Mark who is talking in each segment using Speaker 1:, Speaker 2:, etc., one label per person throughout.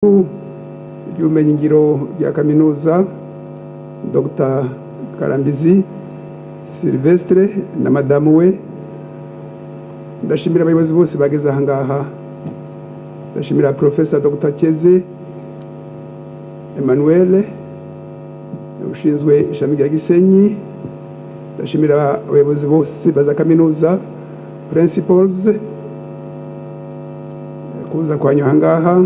Speaker 1: ry'ubumenyingiro rya kaminuza Dr Karambizi Sylvestre na madamu we. Ndashimira abayobozi bose bageze aha ngaha. Ndashimira Professor Dr Keze Emmanuel ushinzwe ishami rya Gisenyi. Ndashimira abayobozi bose baza kaminuza, principals kuza kwanyu aha ngaha,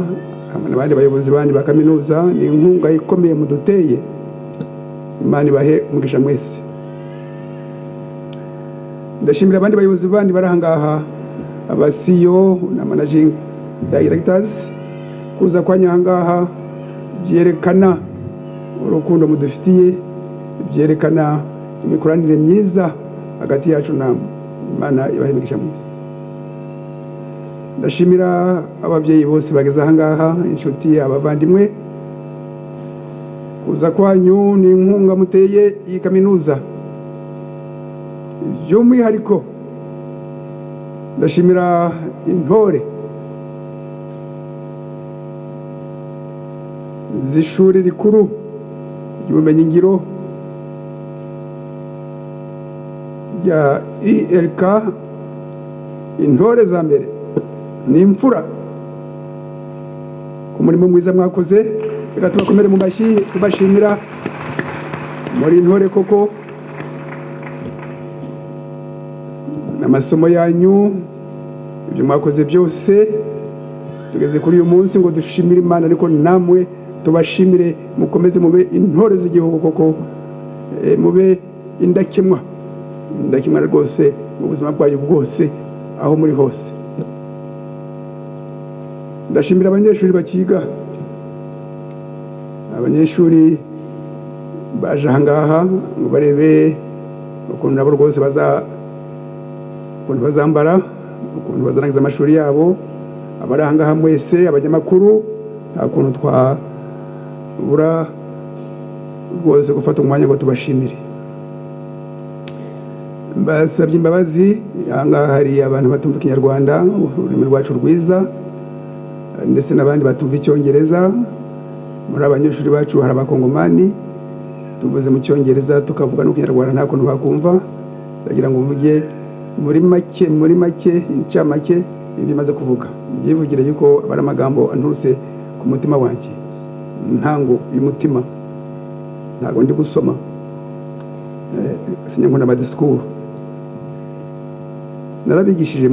Speaker 1: n'abandi bayobozi bandi ba kaminuza. Ni inkunga ikomeye muduteye. Imana ibahe umugisha mwese. Ndashimira abandi bayobozi bandi bari aha ngaha, aba CEO na managing directors. Kuza kwanyu aha ngaha byerekana urukundo mudufitiye, byerekana imikoranire myiza hagati yacu na Imana ibahe umugisha mwese. Ndashimira ababyeyi bose bageze aha ngaha, inshuti, abavandimwe. Kuza kwanyu ni inkunga muteye iyi kaminuza. By'umwihariko ndashimira intore z'ishuri rikuru ry'ubumenyingiro rya ILK. Intore za mbere ni imfura ku murimo mwiza mwakoze. Reka tubakomere mu mashyi tubashimira. Muri intore koko, n'amasomo yanyu, ibyo mwakoze byose tugeze kuri uyu munsi ngo dushimire Imana, ariko namwe tubashimire. Mukomeze mube intore z'igihugu koko, mube indakemwa rwose mu buzima bwayo bwose aho muri hose. Ndashimira abanyeshuri bakiga, abanyeshuri baje aha ngaha ngo barebe ukuntu nabo rwose ukuntu bazambara, ukuntu bazarangiza amashuri yabo. Abari aha ngaha mwese, abanyamakuru, nta kuntu twabura rwose gufata umwanya ngo tubashimire. Basabye imbabazi. Aha ngaha hari abantu batumva Ikinyarwanda, ururimi rwacu rwiza, ndetse n'abandi batumva Icyongereza. Muri abanyeshuri bacu hari abakongomani, tuvuze mu Cyongereza tukavuga n'Ikinyarwanda nta kuntu bakumva. Ndagira ngo mvuge muri make incamake ibyo maze kuvuga. Byivugire yuko bari amagambo anturutse ku mutima wanjye, ntango y'umutima. Ntago ndi gusoma, sinyakunda amadisikuru. Narabigishije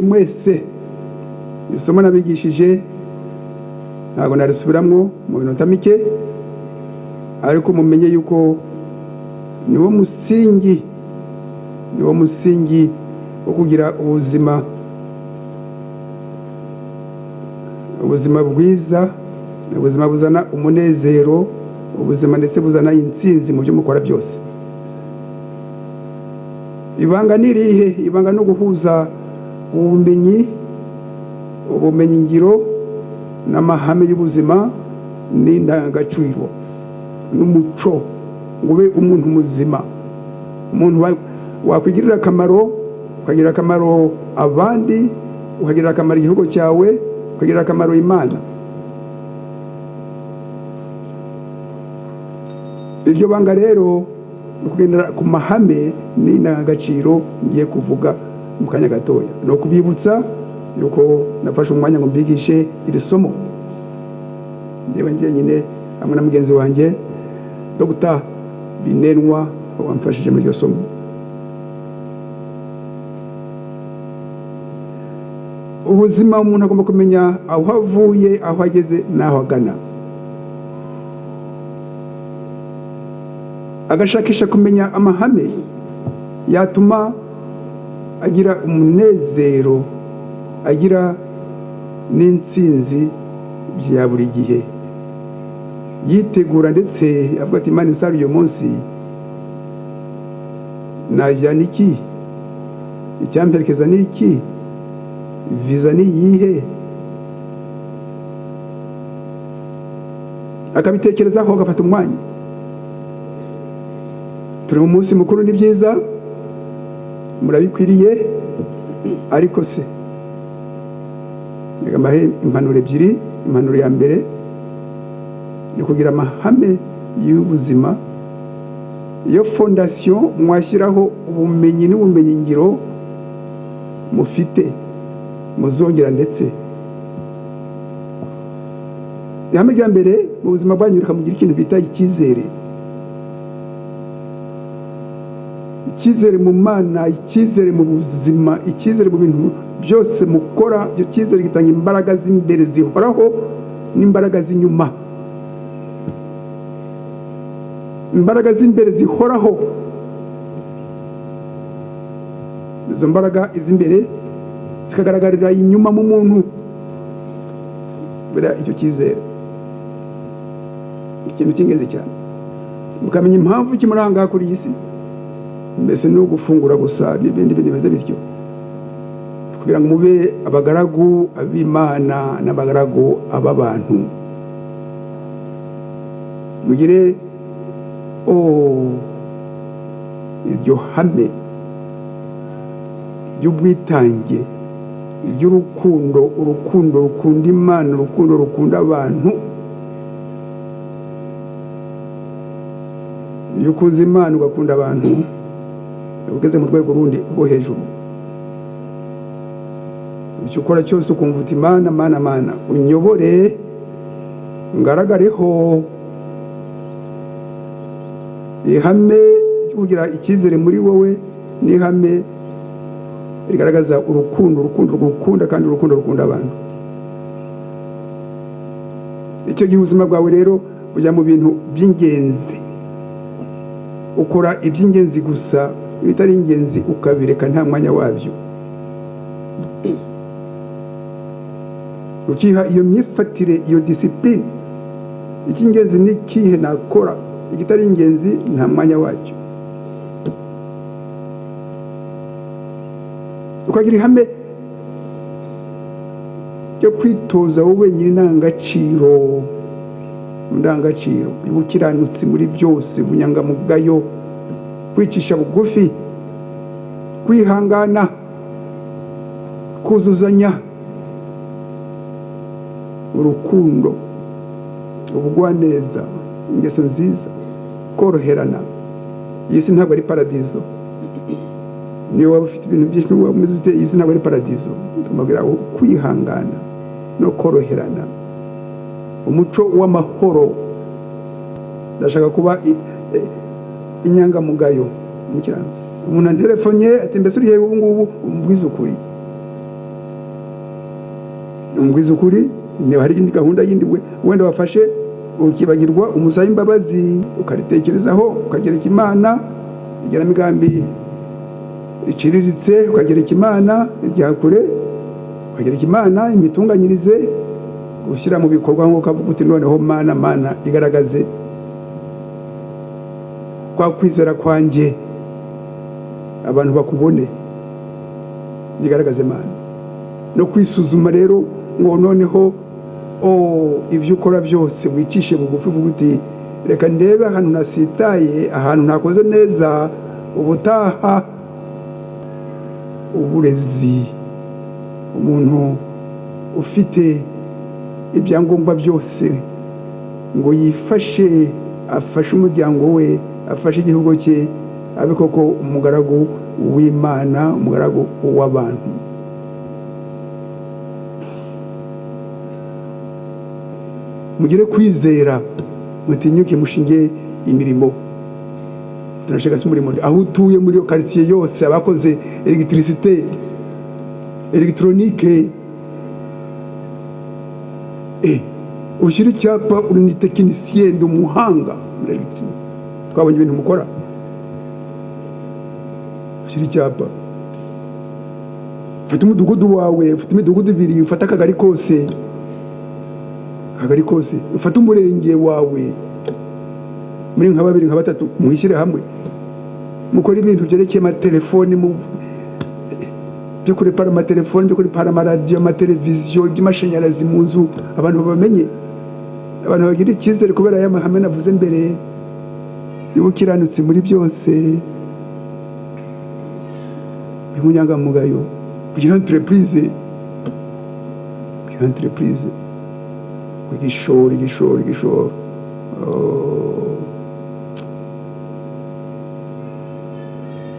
Speaker 1: mwese, isomo nabigishije ntago narisubiramo mu minota mike, ariko mumenye yuko niwo musingi wo kugira ubuzima bwiza, ubuzima buzana umunezero, ubuzima ndetse buzana intsinzi mu byo mukora byose. Ibanga nirihe? Ibanga no guhuza ubumenyingiro n'amahame y'ubuzima n'indangagaciro n'umuco, ngo ube umuntu muzima, umuntu wakwigirira akamaro, ukagirira akamaro abandi, ukagirira akamaro igihugu cyawe, ukagirira akamaro Imana. Iryo banga rero ni ukugendera ku mahame n'indangagaciro ngiye kuvuga mu kanya gatoya. No kubibutsa yuko nafashe umwanya ngo mbigishe iri somo njyewe njyenyine hamwe na mugenzi wanjye Dr Binenwa wamfashije muri iryo somo. Ubuzima umuntu agomba kumenya aho avuye, aho ageze n'aho agana. Agashakisha kumenya amahame yatuma agira umunezero, agira n'intsinzi bya buri gihe. Yitegura ndetse avuga ati Imana isari uyu munsi najyana iki, icyamperekeza ni iki, viza ni iyihe. Akabitekerezaho, agafata umwanya. Turi mu munsi mukuru, ni byiza, murabikwiriye, ariko se Amahe impanuro ebyiri. Impanuro ya mbere ni kugira amahame y'ubuzima. Iyo fondasiyo mwashyiraho ubumenyi n'ubumenyi ngiro mufite muzongera ndetse ihame rya mbere mu buzima bwanyu rikamugira ikintu bita icyizere. Icyizere mu Mana, icyizere mu buzima, icyizere mu bintu byose mukora. Icyo cyizere gitanga imbaraga z'imbere zihoraho n'imbaraga z'inyuma. Imbaraga z'imbere zihoraho, izo mbaraga iz'imbere zikagaragarira inyuma mu muntu. Buriya icyo cyizere ikintu cy'ingenzi cyane, mukamenya impamvu kimuranga kuri iyi si. Mbese no gufungura gusa n'ibindi bimeze bityo, kugira ngo mube abagaragu ab'Imana n'abagaragu ab'abantu. Mugire iryo hame ry'ubwitange, ry'urukundo, urukundo rukunda Imana, urukundo rukunda abantu. Iyo ukunze Imana ugakunda abantu, ugeze mu rwego rundi rwo hejuru. Icyo ukora cyose ukumva uti Mana, Mana, Mana, unyobore ngaragareho. Ihame ryo kugira icyizere muri wowe ni ihame rigaragaza urukundo rukunda kandi urukundo rukunda abantu. Icyo gihe ubuzima bwawe rero bujya mu bintu by'ingenzi. Ukora iby'ingenzi gusa, ibitari ingenzi ukabireka nta mwanya wabyo. Ukiha iyo myifatire, iyo discipline. Icy'ingenzi ni kihe nakora, igitari ingenzi nta mwanya wacyo. Ukagira ihame ryo kwitoza wowe nyine indangagaciro, ubukiranutsi muri byose, ubunyangamugayo, kwicisha bugufi, kwihangana, kuzuzanya, urukundo, ubugwaneza, ingeso nziza, koroherana. Iyi si ntabwo ari paradizo. Niyo waba ufite ibintu byinshi n'ubu umeze ute, iyi si ntabwo ari paradizo. Tumubwira kwihangana no koroherana, umuco w'amahoro. Ndashaka kuba inyangamugayo umukiranutsi. Umuntu antelefonye ati mbese urihe ubu ngubu, umbwiza ukuri. Niba hari indi gahunda yindi wenda wafashe ukibagirwa, umusaba imbabazi, ukaritekerezaho, ukagereka Imana igenamigambi iciriritse, ukagereka Imana irya kure, ukagereka Imana imitunganyirize, gushyira mu bikorwa nk'uko avuga uti noneho Mana, Mana igaragaze kwa kwizera kwanjye, abantu bakubone, igaragaze Mana. No kwisuzuma rero ngo noneho ibyo ukora byose wicishe bugufi, uvuga uti reka ndebe ahantu nasitaye, ahantu nakoze neza, ubutaha. Uburezi, umuntu ufite ibyangombwa byose ngo yifashe, afashe umuryango we, afashe igihugu cye, abe koko umugaragu w'Imana, umugaragu w'abantu. Mugire kwizera, mutinyuke, mushinge imirimo. Turashaka se umurimo aho utuye muri iyo quartier yose, abakoze electricité, electronique, ushyira icyapa, uri ni technicien ndi umuhanga muri electronique, twabonye ibintu mukora. Ushyira icyapa, ufite umudugudu wawe, ufite imidugudu ibiri, ufata akagari kose, ufata umurenge wawe, muri nka babiri nka batatu, muhishyire hamwe, mukora ibintu byerekeye amatelefoni, byo kurepara amatelefoni, byo kurepara amaradiyo, amateleviziyo, iby'amashanyarazi mu nzu, abantu babamenye, abantu bagira icyizere kubera aya mahame navuze mbere y'ubukiranutsi muri byose, y'umunyangamugayo, kugira entreprise, entreprise igishoro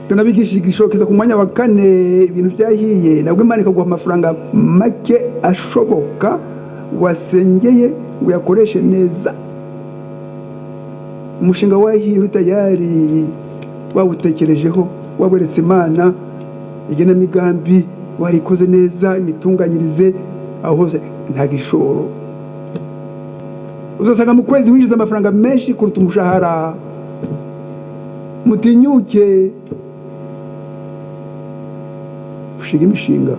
Speaker 1: tunabigishije igishoro kiza ku mwanya wa kane ibintu byahiye nabwo Imana ikaguha amafaranga make ashoboka wasengeye ngo yakoreshe neza umushinga wahiye uri tayari wawutekerejeho waberetse Imana igenamigambi warikoze neza imitunganyirize aho hose nta gishoro uzasanga mu kwezi winjiza amafaranga menshi kuruta umushahara mutinyuke ushinga imishinga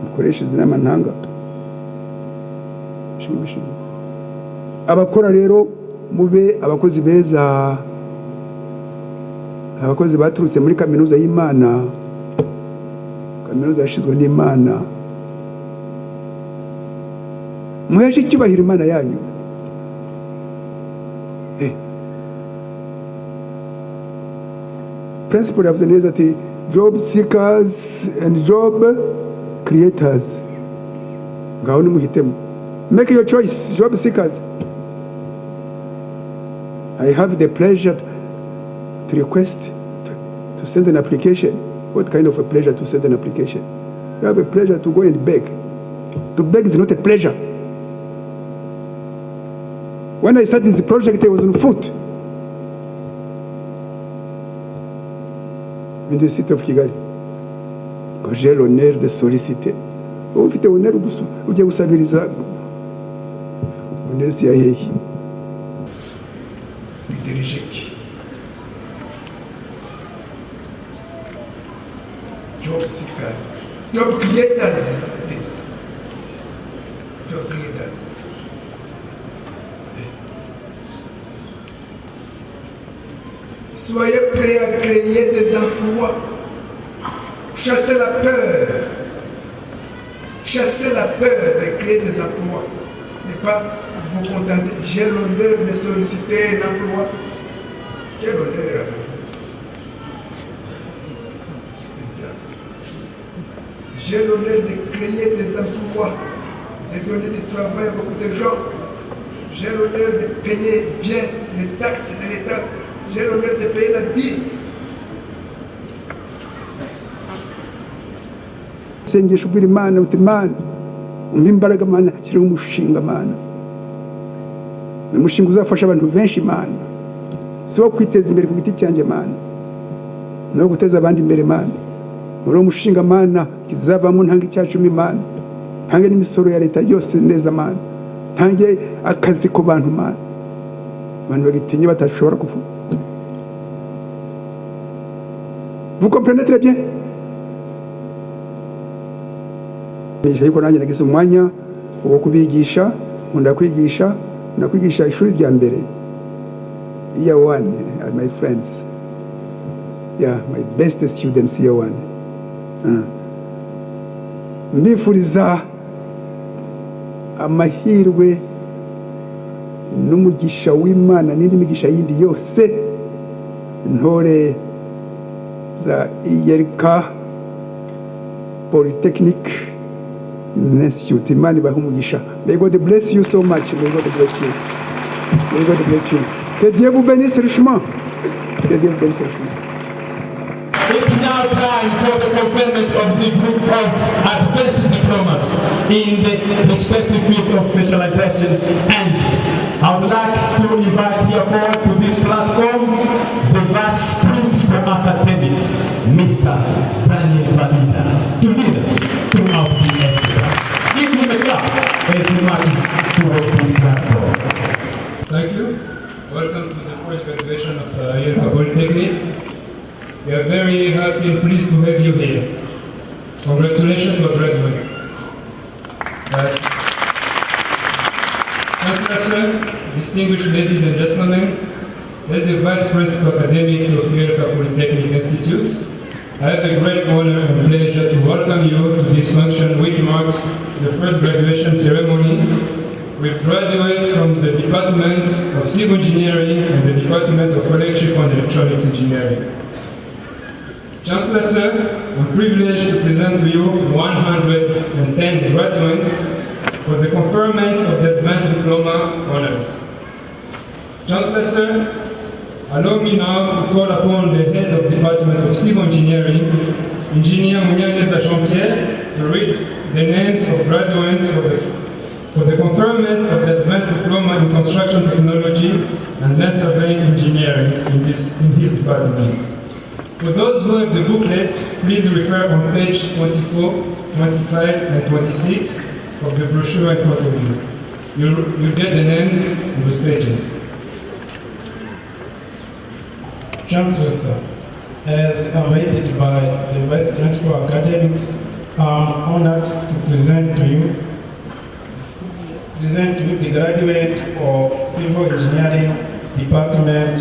Speaker 1: mukoreshe inama ntanga ushinga imishinga abakora rero mube abakozi beza abakozi baturutse muri kaminuza y'Imana kaminuza yashizwe n'Imana muheshe icyubahiro Imana yanyu principle yavuze neza ati job seekers and job creators ngaho nimuhitemo make your choice job seekers I have the pleasure to request to send an application. What kind of a pleasure to send an application? You have a pleasure to go and beg. To beg is not a pleasure. When I started this project, I was on foot in the city of Kigali. J'ai l'honneur de solliciter. Ufite honneur ujye gusabiriza honneur si yahehe. Job seekers, job creators, please. Job creators. Soyez prêts à créer des emplois. Chassez la peur. Chassez la peur de créer des emplois. Ne pas vous contenter. J'ai l'honneur de solliciter un emploi. Quel honneur. J'ai l'honneur de créer des emplois, de donner du travail à beaucoup de gens. J'ai l'honneur de payer bien les taxes de l'État. J'ai l'honneur de payer la vie. Sengesho ubwira Imana uti Imana umpa imbaraga Mana kiriho umushinga Mana umushinga uzafasha abantu benshi Mana si wo kwiteza imbere ku giti cyanjye Mana no guteza abandi imbere Mana muri uwo mushinga Mana kizavamo ntanga icyacumi Imana ntange n'imisoro ya leta yose neza Mana ntange akazi ku bantu Mana abantu bagitinya batashobora kuvuga. Vous comprenez très bien? Ariko nanjye nagize umwanya wo kubigisha ndakwigisha ishuri rya mbere year 1 and my friends, yeah, my best students year 1. Mbifuriza amahirwe n'umugisha w'Imana n'indi migisha yindi yose ntore za Yerika Polytechnic Institute. Imana ibahe umugisha. May God bless you so much. May God bless you. May God bless you. Que Dieu vous bénisse richement. Que Dieu vous bénisse richement.
Speaker 2: It's now time for the conferment of the group of advanced diplomas in the respective fields of specialization, and I would like to invite here forward to this platform the Vice Principal Academics, Mr. Daniel Badina, to lead us throughout this exercise. Give him a clap as he marches towards this platform.
Speaker 3: Thank you. Welcome to the first graduation of Yerika Polytechnic. We are very happy and pleased to have you here. Congratulations to our graduates. Chancellor Sir, distinguished ladies and gentlemen, as the Vice Principal Academics of Yerika Polytechnic Institute, I have a great honor and pleasure to welcome you to this function which marks the first graduation ceremony with graduates from the Department of Civil Engineering and the Department of Electrical and Electronics Engineering. Chancellor Sir, I'm privileged to present to you 110 graduates conferment of the advanced diploma honors. Chancellor, sir, allow me now to call upon the head of Department of Civil Engineering, Engineer Munyaneza Jean-Pierre, to read the names of graduates for the conferment of the advanced diploma in construction technology and land surveying engineering in his department. For those who have the booklets, please refer on page 24, 25, and 26 of the brochure in front of you. You'll get the names on those pages.
Speaker 4: Chancellor, sir, as awaited by the Vice Principal Academics, I'm honored to present to you the graduate of Civil Engineering Department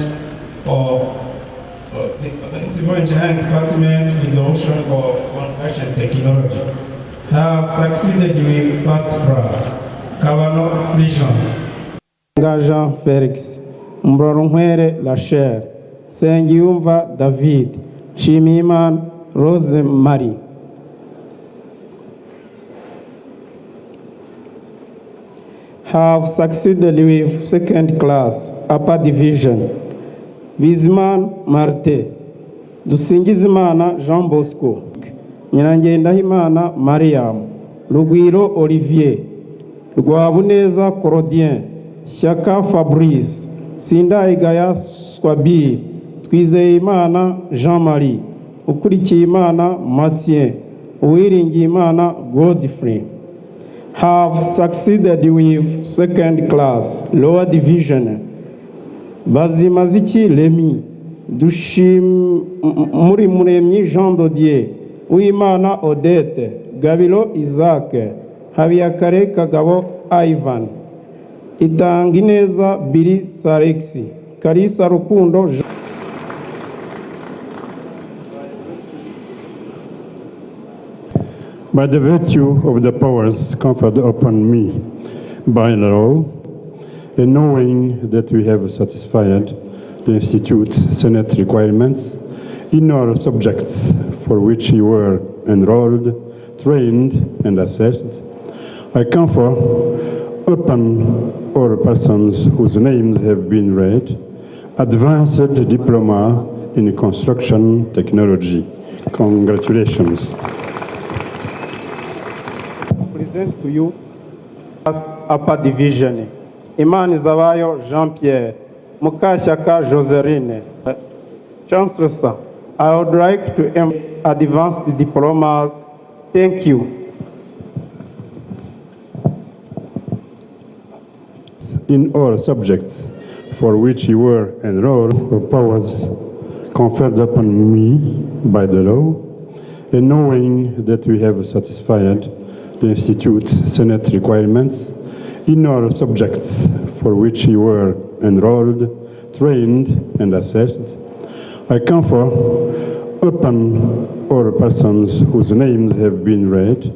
Speaker 4: the Civil Engineering Department in the Ocean of Construction Technology. Have succeeded with first class. Kawano Visions.
Speaker 5: Jean Felix, Mbronwere Lachelle, Sengiyumva David, Nshimiyimana Rose Marie. Have succeeded with second class, upper division. Bizimana Martin, Dusingizimana Jean Bosco, Nyirangendahimana Mariam, Rugwiro Olivier, Rwabuneza Claudien, Shyaka Fabrice, Sindayigaya Swabi, Twizeyimana Jean-Marie, Ukurikiyimana Mathieu, Uwiringiyimana Godfrey. Have succeeded with second class, lower division. Bazimaziki Lemi, Murimuremyi Jean Dodier, Uwimana Odette, Gabiro Isaac, Habiyakare Kagabo Ivan, Itangineza Billy Sarexi, Kalisa Rukundo.
Speaker 6: By the virtue of the powers conferred upon me by law, and knowing that we have satisfied the Institute's Senate requirements in all subjects for which you were enrolled, trained, and assessed, I confer upon all persons whose names have been read advanced diploma in construction technology. Congratulations.
Speaker 5: Present to you as upper division. Imanizabayo Jean-Pierre, Mukashyaka Joseline. Chancellor, sir, I would like to advance the diplomas. Thank you.
Speaker 6: In all subjects for which you were enrolled, the powers conferred upon me by the law, and knowing that we have satisfied the Institute's Senate requirements in all subjects for which you were enrolled, trained, and assessed, I confer upon all persons whose names have been read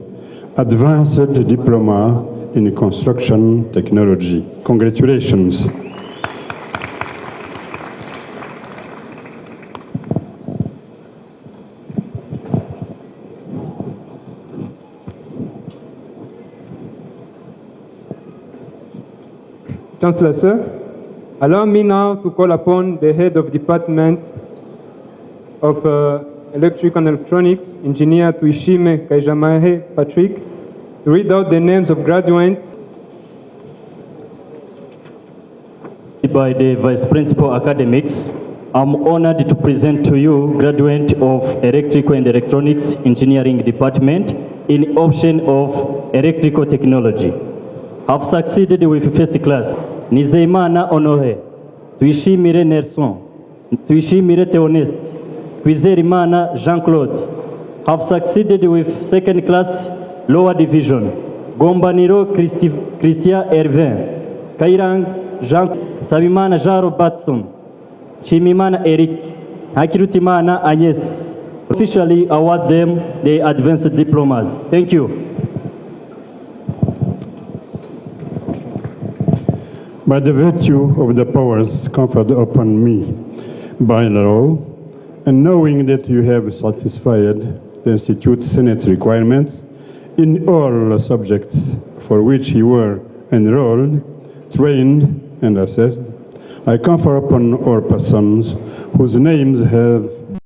Speaker 6: advanced diploma in construction technology. Congratulations.
Speaker 3: Chancellor, sir, allow me now to call upon the head of Department of Electrical and Electronics, Engineer Tuishime Kaijamahe Patrick, to read out the names of graduates
Speaker 7: by the Vice Principal Academics. I'm honored to present to you graduate of Electrical and Electronics Engineering Department in option of Electrical Technology. Have succeeded with first class. Nizeyimana Honore, Tuyishimire Nelson, Tuyishimire Theoneste, Twizerimana Jean-Claude. Have succeeded with second class lower division. Gombaniro Christian Hervin, Kairang Jean, Sabimana Jean Robertson, Chimimana Eric, Hakirutimana Agnes. Officially award them the advanced diplomas. Thank you.
Speaker 6: By the virtue of the powers conferred upon me by law, and knowing that you have satisfied the Institute's Senate requirements in all subjects for which you were enrolled, trained, and assessed, I confer upon all persons whose names have